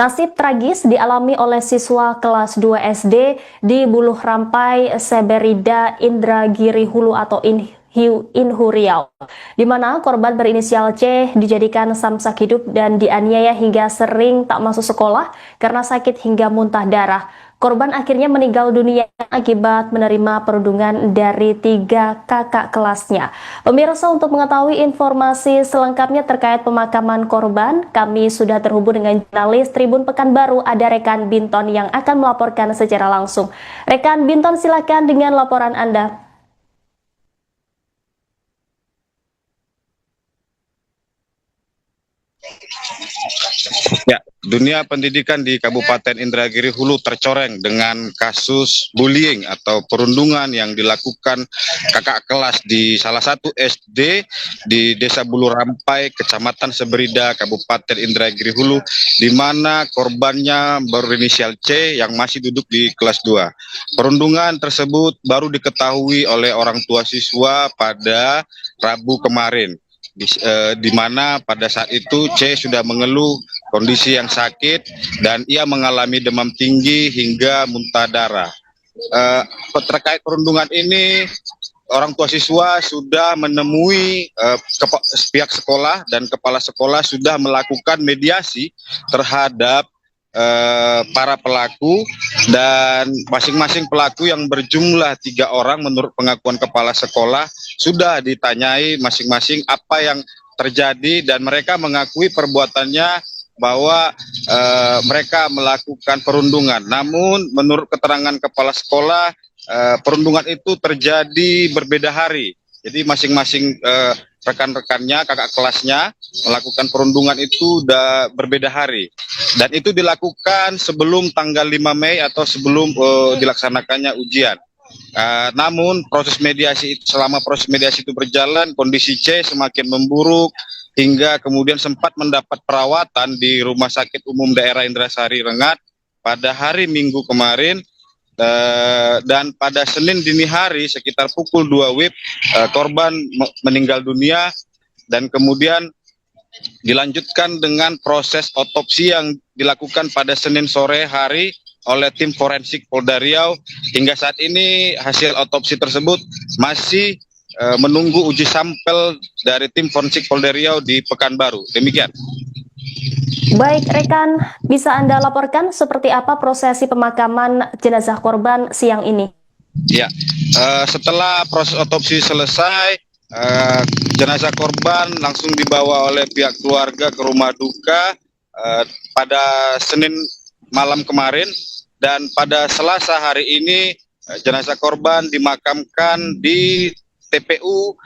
Nasib tragis dialami oleh siswa kelas 2 SD di Buluh Rampai, Seberida, Indragiri Hulu atau Inhu Riau, di mana korban berinisial C dijadikan samsak hidup dan dianiaya hingga sering tak masuk sekolah karena sakit hingga muntah darah. Korban akhirnya meninggal dunia akibat menerima perundungan dari 3 kakak kelasnya. Pemirsa, untuk mengetahui informasi selengkapnya terkait pemakaman korban, kami sudah terhubung dengan jurnalis Tribun Pekanbaru, ada rekan Binton yang akan melaporkan secara langsung. Rekan Binton, silakan dengan laporan Anda. Ya, dunia pendidikan di Kabupaten Indragiri Hulu tercoreng dengan kasus bullying atau perundungan yang dilakukan kakak kelas di salah satu SD di Desa Buluh Rampai, Kecamatan Seberida, Kabupaten Indragiri Hulu, di mana korbannya berinisial C yang masih duduk di kelas 2. Perundungan tersebut baru diketahui oleh orang tua siswa pada Rabu kemarin. Di mana pada saat itu C sudah mengeluh kondisi yang sakit dan ia mengalami demam tinggi hingga muntah darah. Terkait perundungan ini, orang tua siswa sudah menemui pihak sekolah dan kepala sekolah sudah melakukan mediasi terhadap para pelaku, dan masing-masing pelaku yang berjumlah 3 orang menurut pengakuan kepala sekolah sudah ditanyai masing-masing apa yang terjadi, dan mereka mengakui perbuatannya bahwa mereka melakukan perundungan. Namun menurut keterangan kepala sekolah, perundungan itu terjadi berbeda hari. Jadi masing-masing rekan-rekannya, kakak kelasnya melakukan perundungan itu udah berbeda hari. Dan itu dilakukan sebelum tanggal 5 Mei atau sebelum dilaksanakannya ujian. Namun selama proses mediasi itu berjalan, kondisi C semakin memburuk hingga kemudian sempat mendapat perawatan di Rumah Sakit Umum Daerah Indrasari Rengat pada hari Minggu kemarin. Dan pada Senin dini hari sekitar pukul 2 WIB korban meninggal dunia, dan kemudian dilanjutkan dengan proses otopsi yang dilakukan pada Senin sore hari oleh tim forensik Polda Riau. Hingga saat ini hasil otopsi tersebut masih menunggu uji sampel dari tim forensik Polda Riau di Pekanbaru. Demikian. Baik, rekan, bisa Anda laporkan seperti apa prosesi pemakaman jenazah korban siang ini? Ya, setelah proses otopsi selesai, jenazah korban langsung dibawa oleh pihak keluarga ke rumah duka pada Senin malam kemarin, dan pada Selasa hari ini jenazah korban dimakamkan di TPU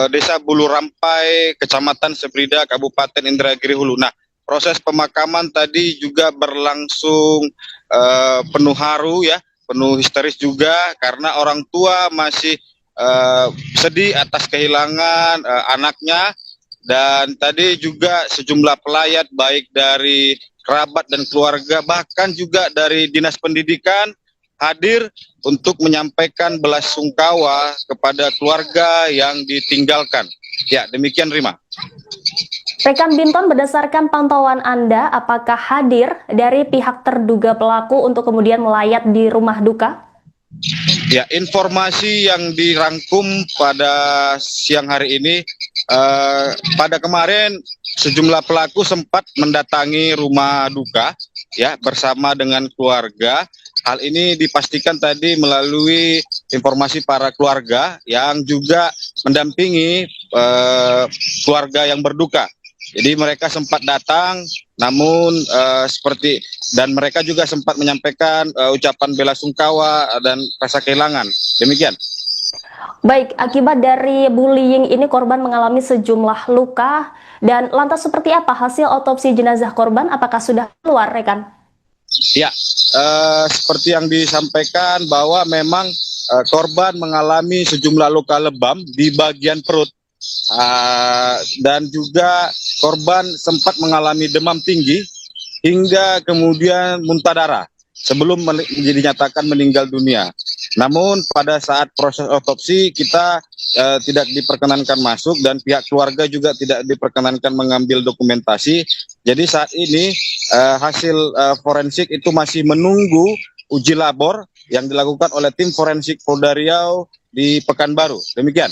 Desa Buluh Rampai, Kecamatan Seberida, Kabupaten Indragiri Hulu. Nah, proses pemakaman tadi juga berlangsung penuh haru ya, penuh histeris juga, karena orang tua masih sedih atas kehilangan anaknya, dan tadi juga sejumlah pelayat baik dari kerabat dan keluarga, bahkan juga dari Dinas Pendidikan hadir untuk menyampaikan belasungkawa kepada keluarga yang ditinggalkan. Ya, demikian Rima. Rekan Binton, berdasarkan pantauan Anda, apakah hadir dari pihak terduga pelaku untuk kemudian melayat di rumah duka? Ya, informasi yang dirangkum pada siang hari ini, pada kemarin sejumlah pelaku sempat mendatangi rumah duka ya bersama dengan keluarga. Hal ini dipastikan tadi melalui informasi para keluarga yang juga mendampingi keluarga yang berduka. Jadi mereka sempat datang, namun dan mereka juga sempat menyampaikan ucapan belasungkawa dan rasa kehilangan. Demikian. Baik, akibat dari bullying ini korban mengalami sejumlah luka, dan lantas seperti apa hasil otopsi jenazah korban? Apakah sudah keluar, rekan? Ya, seperti yang disampaikan bahwa memang korban mengalami sejumlah luka lebam di bagian perut. Dan juga korban sempat mengalami demam tinggi hingga kemudian muntah darah sebelum dinyatakan meninggal dunia. Namun pada saat proses otopsi kita tidak diperkenankan masuk dan pihak keluarga juga tidak diperkenankan mengambil dokumentasi. Jadi saat ini hasil forensik itu masih menunggu uji labor yang dilakukan oleh tim forensik Polda Riau di Pekanbaru. Demikian.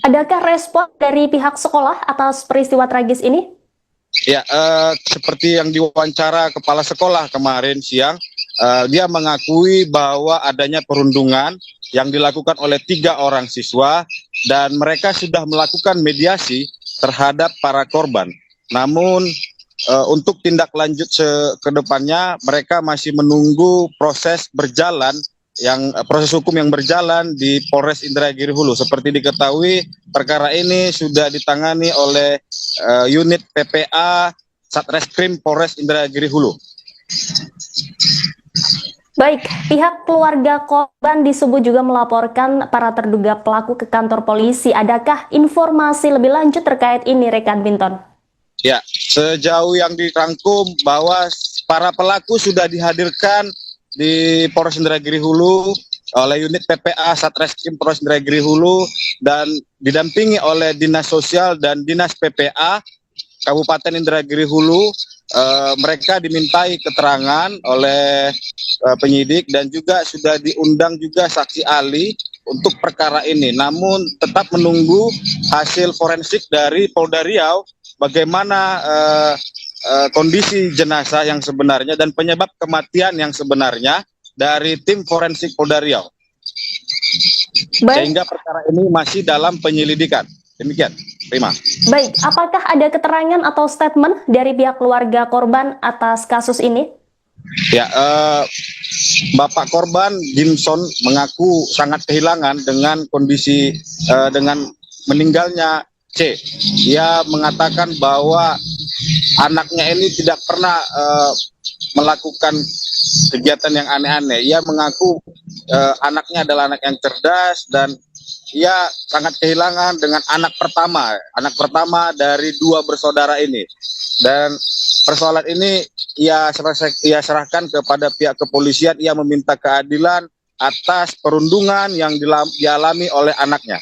Adakah respon dari pihak sekolah atas peristiwa tragis ini? Ya, seperti yang diwawancara kepala sekolah kemarin siang, dia mengakui bahwa adanya perundungan yang dilakukan oleh 3 orang siswa dan mereka sudah melakukan mediasi terhadap para korban. Namun untuk tindak lanjut ke depannya mereka masih menunggu proses hukum yang berjalan di Polres Indragiri Hulu. Seperti diketahui, perkara ini sudah ditangani oleh unit PPA Satreskrim Polres Indragiri Hulu. Baik, pihak keluarga korban disebut juga melaporkan para terduga pelaku ke kantor polisi. Adakah informasi lebih lanjut terkait ini, rekan Binton? Ya, sejauh yang dirangkum bahwa para pelaku sudah dihadirkan di Polres Indragiri Hulu oleh unit PPA Satreskrim Polres Indragiri Hulu dan didampingi oleh Dinas Sosial dan Dinas PPA Kabupaten Indragiri Hulu. Mereka dimintai keterangan oleh penyidik dan juga sudah diundang juga saksi ahli untuk perkara ini. Namun tetap menunggu hasil forensik dari Polda Riau bagaimana kondisi jenazah yang sebenarnya dan penyebab kematian yang sebenarnya dari tim forensik Polda Riau. Sehingga perkara ini masih dalam penyelidikan. Demikian, Rima. Baik, apakah ada keterangan atau statement dari pihak keluarga korban atas kasus ini? Ya, Bapak korban Jimson mengaku sangat kehilangan dengan kondisi dengan meninggalnya C. Ia mengatakan bahwa anaknya ini tidak pernah melakukan kegiatan yang aneh-aneh. Ia mengaku anaknya adalah anak yang cerdas dan ia sangat kehilangan dengan anak pertama dari 2 bersaudara ini. Dan persoalan ini ia serahkan kepada pihak kepolisian. Ia meminta keadilan atas perundungan yang dialami oleh anaknya.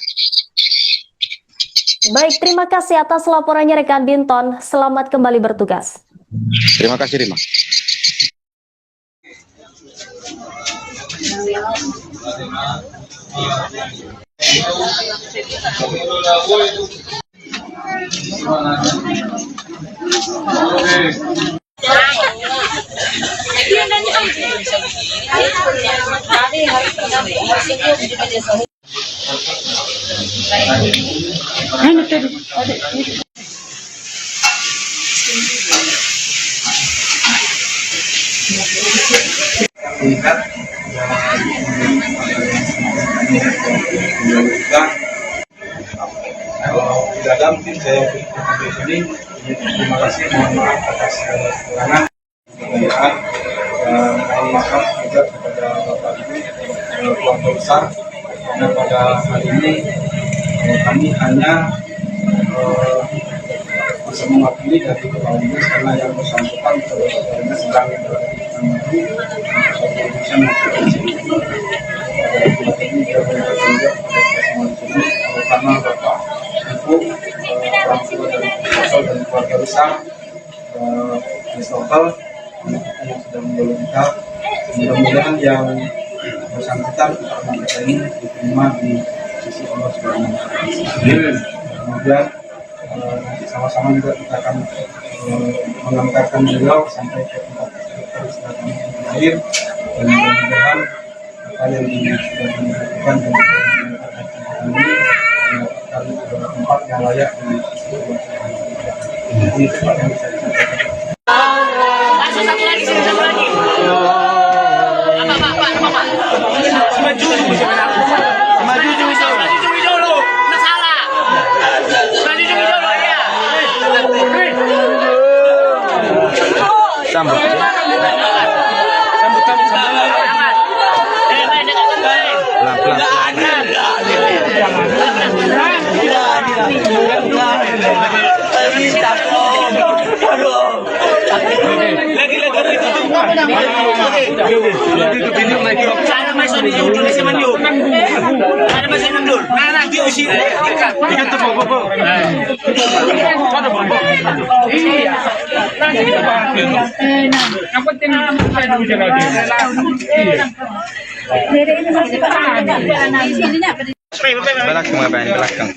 Baik, terima kasih atas laporannya rekan Binton. Selamat kembali bertugas. Terima kasih, Rima. Kalau tidak ada mungkin saya di sini. Terima kasih, mohon maaf atas kekurangan kejayaan dan mohon maaf juga kepada Bapak Ibu keluarga besar karena pada hari ini kami hanya bisa mewakili dari kepala dinas karena yang bersangkutan saudaranya sedang menunggu satu urusan yang ini juga berkunjung karena Bapak Ibu orang tua dari Sosol dan keluarga besar Sosol yang sudah menjadi kita, mudah-mudahan yang bersangkutan karena kita ini diterima di sisi Allah Subhanahu wa Ta'ala. Kemudian nanti sama-sama juga kita akan mengantarkan beliau sampai ke tempat peristirahatan yang terakhir dan mudah-mudahan apa yang sudah dilakukan dan ini mendapatkan tempat yang layak di sisi Allah Subhanahu wa Ta'ala. Ini tempat yang bisa disampaikan. Satu lagi, satu lagi. Maju dulu. Nggak salah. Maju dulu ya. Sambut. Lagi. Sana masuk di ujung di Semandu. Ada masuk mundur. Nah, di usi. Ikan terbobok. Ada bobok. Iya. Nanti kita bahas itu. Yang penting saya dulu jalan lagi. Belakang apa yang belakang?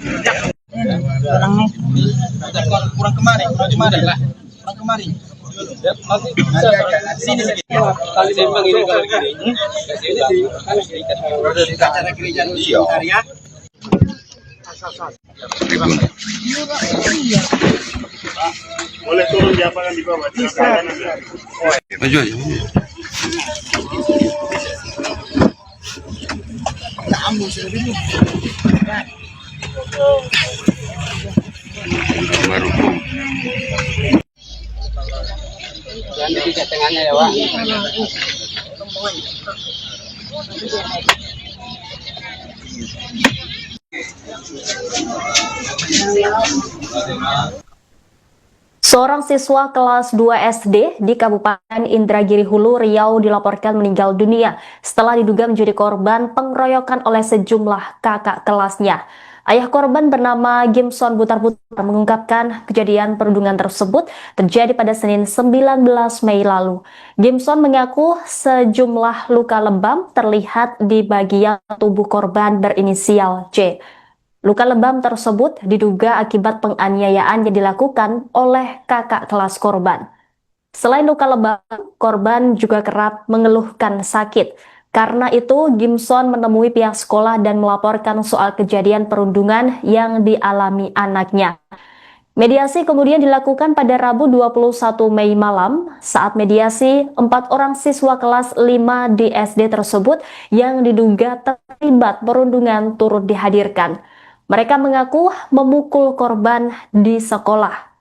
kurang kemarin lah. Kurang kemarin. Sini sedikit. Kali sembang ini kalau gini. Di acara gereja Karya. Boleh turun di lapangan di bawah. Maju aja. Baru. Tengahnya ya, Pak. Seorang siswa kelas 2 SD di Kabupaten Indragiri Hulu, Riau dilaporkan meninggal dunia setelah diduga menjadi korban pengeroyokan oleh sejumlah kakak kelasnya. Ayah korban bernama Gimson Butar-Butar mengungkapkan kejadian perundungan tersebut terjadi pada Senin 19 Mei lalu. Gimson mengaku sejumlah luka lebam terlihat di bagian tubuh korban berinisial C. Luka lebam tersebut diduga akibat penganiayaan yang dilakukan oleh kakak kelas korban. Selain luka lebam, korban juga kerap mengeluhkan sakit. Karena itu, Gimson menemui pihak sekolah dan melaporkan soal kejadian perundungan yang dialami anaknya. Mediasi kemudian dilakukan pada Rabu 21 Mei malam. Saat mediasi, 4 orang siswa kelas 5 di SD tersebut yang diduga terlibat perundungan turut dihadirkan. Mereka mengaku memukul korban di sekolah.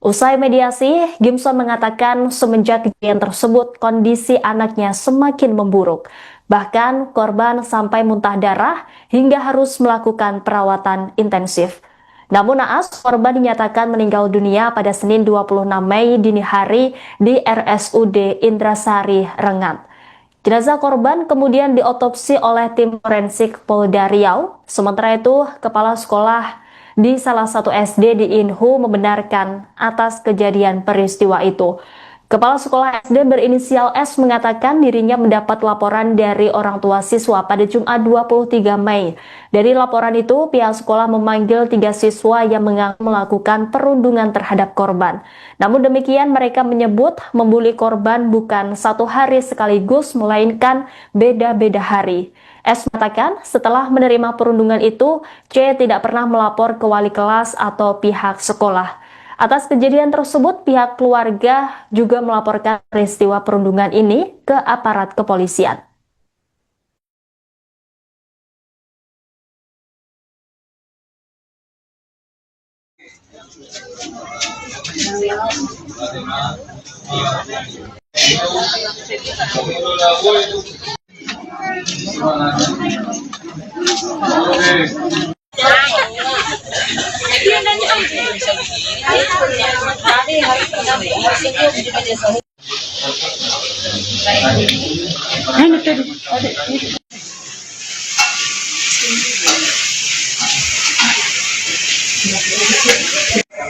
Usai mediasi, Gimson mengatakan semenjak kejadian tersebut kondisi anaknya semakin memburuk. Bahkan korban sampai muntah darah hingga harus melakukan perawatan intensif. Namun naas, korban dinyatakan meninggal dunia pada Senin 26 Mei dini hari di RSUD Indrasari, Rengat. Jenazah korban kemudian diotopsi oleh tim forensik Polda Riau. Sementara itu, kepala sekolah di salah satu SD di Inhu membenarkan atas kejadian peristiwa itu. Kepala sekolah SD berinisial S mengatakan dirinya mendapat laporan dari orang tua siswa pada Jumat 23 Mei. Dari laporan itu, pihak sekolah memanggil 3 siswa yang mengaku melakukan perundungan terhadap korban. Namun demikian, mereka menyebut membuli korban bukan satu hari sekaligus, melainkan beda-beda hari. S mengatakan setelah menerima perundungan itu, C tidak pernah melapor ke wali kelas atau pihak sekolah. Atas kejadian tersebut, pihak keluarga juga melaporkan peristiwa perundungan ini ke aparat kepolisian.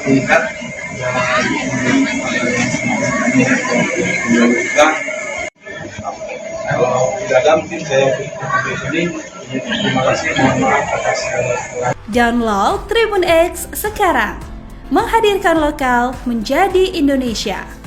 Tingkat kalau tidak ada mungkin saya di sini. Terima kasih, mohon maaf atas Download Tribun X sekarang, menghadirkan lokal menjadi Indonesia.